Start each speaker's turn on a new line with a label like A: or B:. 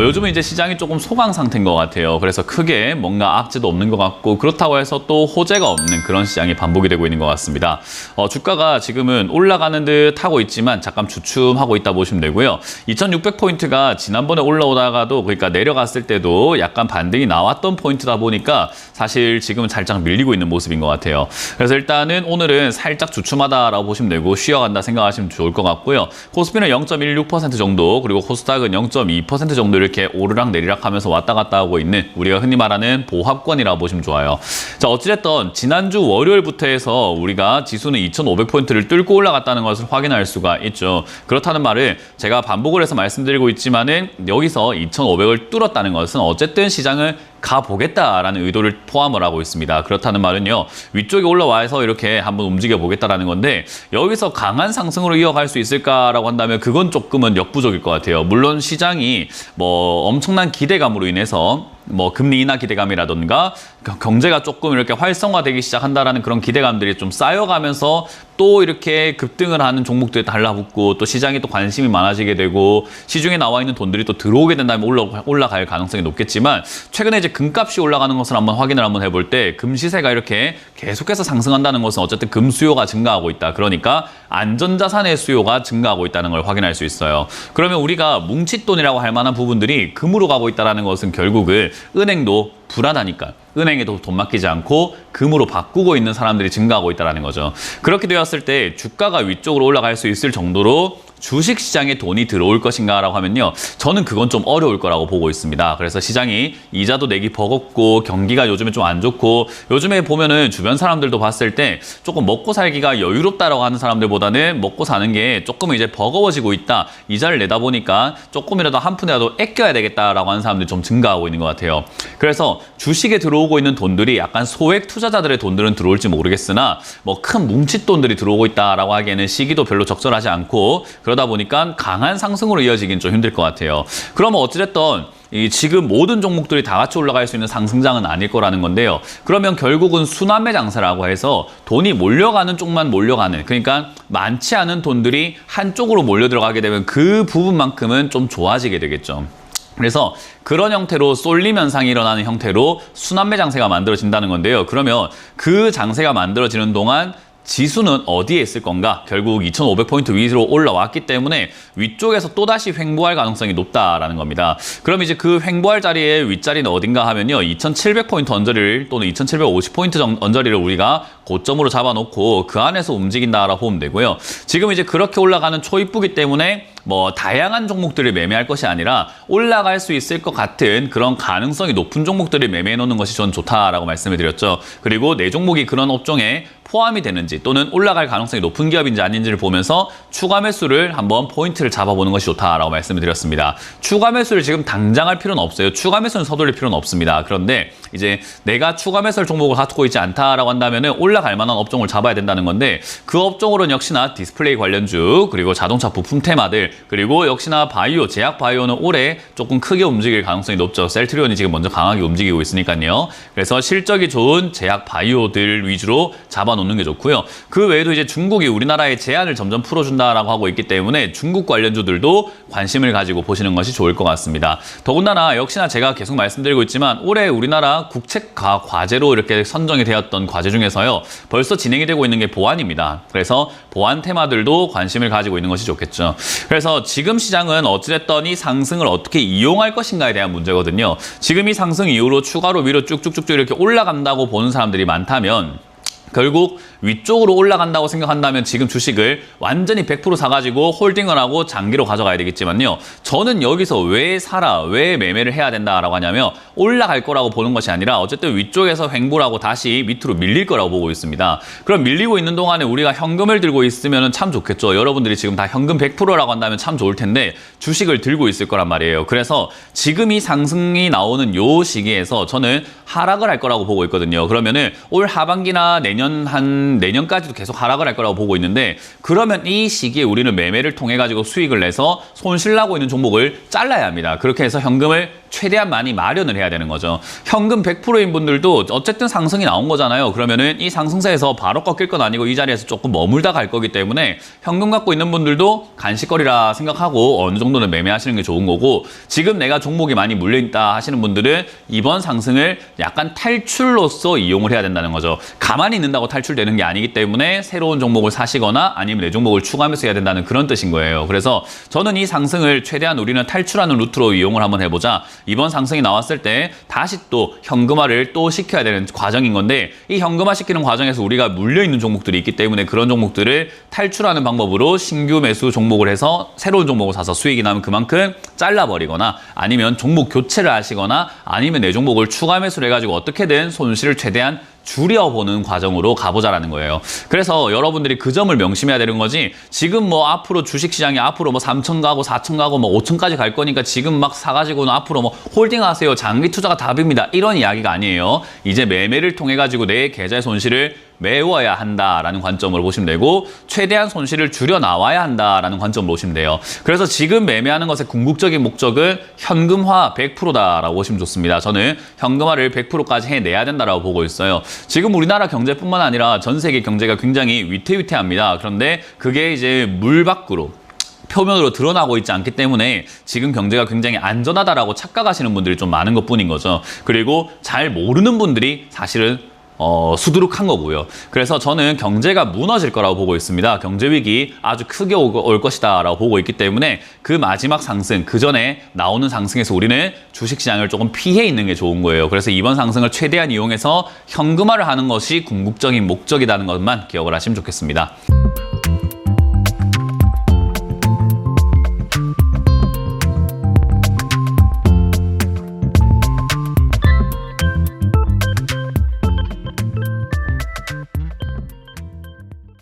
A: 요즘은 이제 시장이 조금 소강 상태인 것 같아요. 그래서 크게 뭔가 악재도 없는 것 같고 그렇다고 해서 또 호재가 없는 그런 시장이 반복이 되고 있는 것 같습니다. 주가가 지금은 올라가는 듯 하고 있지만 잠깐 주춤하고 있다 보시면 되고요. 2600포인트가 지난번에 올라오다가도 그러니까 내려갔을 때도 약간 반등이 나왔던 포인트다 보니까 사실 지금은 살짝 밀리고 있는 모습인 것 같아요. 그래서 일단은 오늘은 살짝 주춤하다라고 보시면 되고 쉬어간다 생각하시면 좋을 것 같고요. 코스피는 0.16% 정도 그리고 코스닥은 0.2% 정도 이렇게 오르락 내리락 하면서 왔다 갔다 하고 있는 우리가 흔히 말하는 보합권이라고 보시면 좋아요. 자, 어찌됐든 지난주 월요일부터 해서 우리가 지수는 2500포인트를 뚫고 올라갔다는 것을 확인할 수가 있죠. 그렇다는 말을 제가 반복을 해서 말씀드리고 있지만은 여기서 2500을 뚫었다는 것은 어쨌든 시장을 가보겠다라는 의도를 포함을 하고 있습니다. 그렇다는 말은요, 위쪽에 올라와서 이렇게 한번 움직여 보겠다라는 건데 여기서 강한 상승으로 이어갈 수 있을까라고 한다면 그건 조금은 역부족일 것 같아요. 물론 시장이 뭐 엄청난 기대감으로 인해서 뭐 금리 인하 기대감이라던가 경제가 조금 이렇게 활성화되기 시작한다라는 그런 기대감들이 좀 쌓여가면서 또 이렇게 급등을 하는 종목들이 달라붙고 또 시장에 또 관심이 많아지게 되고 시중에 나와 있는 돈들이 또 들어오게 된다면 올라갈 가능성이 높겠지만 최근에 이제 금값이 올라가는 것을 한번 확인을 한번 해볼 때 금시세가 이렇게 계속해서 상승한다는 것은 어쨌든 금 수요가 증가하고 있다. 그러니까 안전자산의 수요가 증가하고 있다는 걸 확인할 수 있어요. 그러면 우리가 뭉칫돈이라고 할 만한 부분들이 금으로 가고 있다는 것은 결국은 은행도 불안하니까 은행에도 돈 맡기지 않고 금으로 바꾸고 있는 사람들이 증가하고 있다는 거죠. 그렇게 되었을 때 주가가 위쪽으로 올라갈 수 있을 정도로 주식시장에 돈이 들어올 것인가라고 하면요. 저는 그건 좀 어려울 거라고 보고 있습니다. 그래서 시장이 이자도 내기 버겁고 경기가 요즘에 좀 안 좋고 요즘에 보면은 주변 사람들도 봤을 때 조금 먹고 살기가 여유롭다라고 하는 사람들보다는 먹고 사는 게 조금 이제 버거워지고 있다. 이자를 내다 보니까 조금이라도 한 푼이라도 아껴야 되겠다라고 하는 사람들이 좀 증가하고 있는 것 같아요. 그래서 주식에 들어오고 있는 돈들이 약간 소액 투자자들의 돈들은 들어올지 모르겠으나 뭐 큰 뭉칫돈들이 들어오고 있다라고 하기에는 시기도 별로 적절하지 않고 그러다 보니까 강한 상승으로 이어지긴 좀 힘들 것 같아요. 그러면 어찌됐든 지금 모든 종목들이 다 같이 올라갈 수 있는 상승장은 아닐 거라는 건데요. 그러면 결국은 순환매 장세라고 해서 돈이 몰려가는 쪽만 몰려가는 그러니까 많지 않은 돈들이 한쪽으로 몰려 들어가게 되면 그 부분만큼은 좀 좋아지게 되겠죠. 그래서 그런 형태로 쏠림 현상이 일어나는 형태로 순환매 장세가 만들어진다는 건데요. 그러면 그 장세가 만들어지는 동안 지수는 어디에 있을 건가? 결국 2500포인트 위로 올라왔기 때문에 위쪽에서 또다시 횡보할 가능성이 높다라는 겁니다. 그럼 이제 그 횡보할 자리의 윗자리는 어딘가 하면요. 2700포인트 언저리를 또는 2750포인트 언저리를 우리가 고점으로 잡아놓고 그 안에서 움직인다라고 보면 되고요. 지금 이제 그렇게 올라가는 초입부기 때문에 뭐 다양한 종목들을 매매할 것이 아니라 올라갈 수 있을 것 같은 그런 가능성이 높은 종목들을 매매해 놓는 것이 저는 좋다라고 말씀을 드렸죠. 그리고 내 종목이 그런 업종에 포함이 되는지 또는 올라갈 가능성이 높은 기업인지 아닌지를 보면서 추가 매수를 한번 포인트를 잡아보는 것이 좋다라고 말씀을 드렸습니다. 추가 매수를 지금 당장 할 필요는 없어요. 추가 매수는 서둘릴 필요는 없습니다. 그런데 이제 내가 추가 매수할 종목을 갖고 있지 않다라고 한다면은 올라갈 만한 업종을 잡아야 된다는 건데 그 업종으로는 역시나 디스플레이 관련주 그리고 자동차 부품 테마들 그리고 역시나 바이오, 제약 바이오는 올해 조금 크게 움직일 가능성이 높죠. 셀트리온이 지금 먼저 강하게 움직이고 있으니까요. 그래서 실적이 좋은 제약 바이오들 위주로 잡아놓는 게 좋고요. 그 외에도 이제 중국이 우리나라의 제한을 점점 풀어준다라고 하고 있기 때문에 중국 관련주들도 관심을 가지고 보시는 것이 좋을 것 같습니다. 더군다나 역시나 제가 계속 말씀드리고 있지만 올해 우리나라 국책 과제로 이렇게 선정이 되었던 과제 중에서요. 벌써 진행이 되고 있는 게 보안입니다. 그래서 보안 테마들도 관심을 가지고 있는 것이 좋겠죠. 그래서 지금 시장은 어찌됐든 이 상승을 어떻게 이용할 것인가에 대한 문제거든요. 지금 이 상승 이후로 추가로 위로 쭉쭉쭉 이렇게 올라간다고 보는 사람들이 많다면 결국 위쪽으로 올라간다고 생각한다면 지금 주식을 완전히 100% 사가지고 홀딩을 하고 장기로 가져가야 되겠지만요. 저는 여기서 왜 사라, 왜 매매를 해야 된다라고 하냐면 올라갈 거라고 보는 것이 아니라 어쨌든 위쪽에서 횡보를 하고 다시 밑으로 밀릴 거라고 보고 있습니다. 그럼 밀리고 있는 동안에 우리가 현금을 들고 있으면 참 좋겠죠. 여러분들이 지금 다 현금 100%라고 한다면 참 좋을 텐데 주식을 들고 있을 거란 말이에요. 그래서 지금 이 상승이 나오는 요 시기에서 저는 하락을 할 거라고 보고 있거든요. 그러면은 올 하반기나 내년까지도 계속 하락을 할 거라고 보고 있는데 그러면 이 시기에 우리는 매매를 통해 가지고 수익을 내서 손실 나고 있는 종목을 잘라야 합니다. 그렇게 해서 현금을 최대한 많이 마련을 해야 되는 거죠. 현금 100%인 분들도 어쨌든 상승이 나온 거잖아요. 그러면은 이 상승세에서 바로 꺾일 건 아니고 이 자리에서 조금 머물다 갈 거기 때문에 현금 갖고 있는 분들도 간식거리라 생각하고 어느 정도는 매매하시는 게 좋은 거고, 지금 내가 종목이 많이 물려있다 하시는 분들은 이번 상승을 약간 탈출로서 이용을 해야 된다는 거죠. 가만히 있는다고 탈출되는 게 아니기 때문에 새로운 종목을 사시거나 아니면 내 종목을 추가하면서 해야 된다는 그런 뜻인 거예요. 그래서 저는 이 상승을 최대한 우리는 탈출하는 루트로 이용을 한번 해보자. 이번 상승이 나왔을 때 다시 또 현금화를 또 시켜야 되는 과정인 건데, 이 현금화 시키는 과정에서 우리가 물려있는 종목들이 있기 때문에 그런 종목들을 탈출하는 방법으로 신규 매수 종목을 해서 새로운 종목을 사서 수익이 나면 그만큼 잘라버리거나 아니면 종목 교체를 하시거나 아니면 내 종목을 추가 매수를 해가지고 어떻게든 손실을 최대한 줄여보는 과정으로 가보자라는 거예요. 그래서 여러분들이 그 점을 명심해야 되는 거지, 지금 뭐 앞으로 주식시장이 앞으로 뭐 3천 가고 4천 가고 뭐 5천까지 갈 거니까 지금 막 사가지고는 앞으로 뭐 홀딩하세요, 장기 투자가 답입니다, 이런 이야기가 아니에요. 이제 매매를 통해 가지고 내 계좌의 손실을 메워야 한다라는 관점으로 보시면 되고, 최대한 손실을 줄여 나와야 한다라는 관점으로 보시면 돼요. 그래서 지금 매매하는 것의 궁극적인 목적은 현금화 100%다라고 보시면 좋습니다. 저는 현금화를 100%까지 해내야 된다라고 보고 있어요. 지금 우리나라 경제뿐만 아니라 전 세계 경제가 굉장히 위태위태합니다. 그런데 그게 이제 물 밖으로 표면으로 드러나고 있지 않기 때문에 지금 경제가 굉장히 안전하다라고 착각하시는 분들이 좀 많은 것뿐인 거죠. 그리고 잘 모르는 분들이 사실은 수두룩한 거고요. 그래서 저는 경제가 무너질 거라고 보고 있습니다. 경제 위기 아주 크게 올 것이다 라고 보고 있기 때문에 그 마지막 상승, 그 전에 나오는 상승에서 우리는 주식시장을 조금 피해 있는 게 좋은 거예요. 그래서 이번 상승을 최대한 이용해서 현금화를 하는 것이 궁극적인 목적이라는 것만 기억을 하시면 좋겠습니다.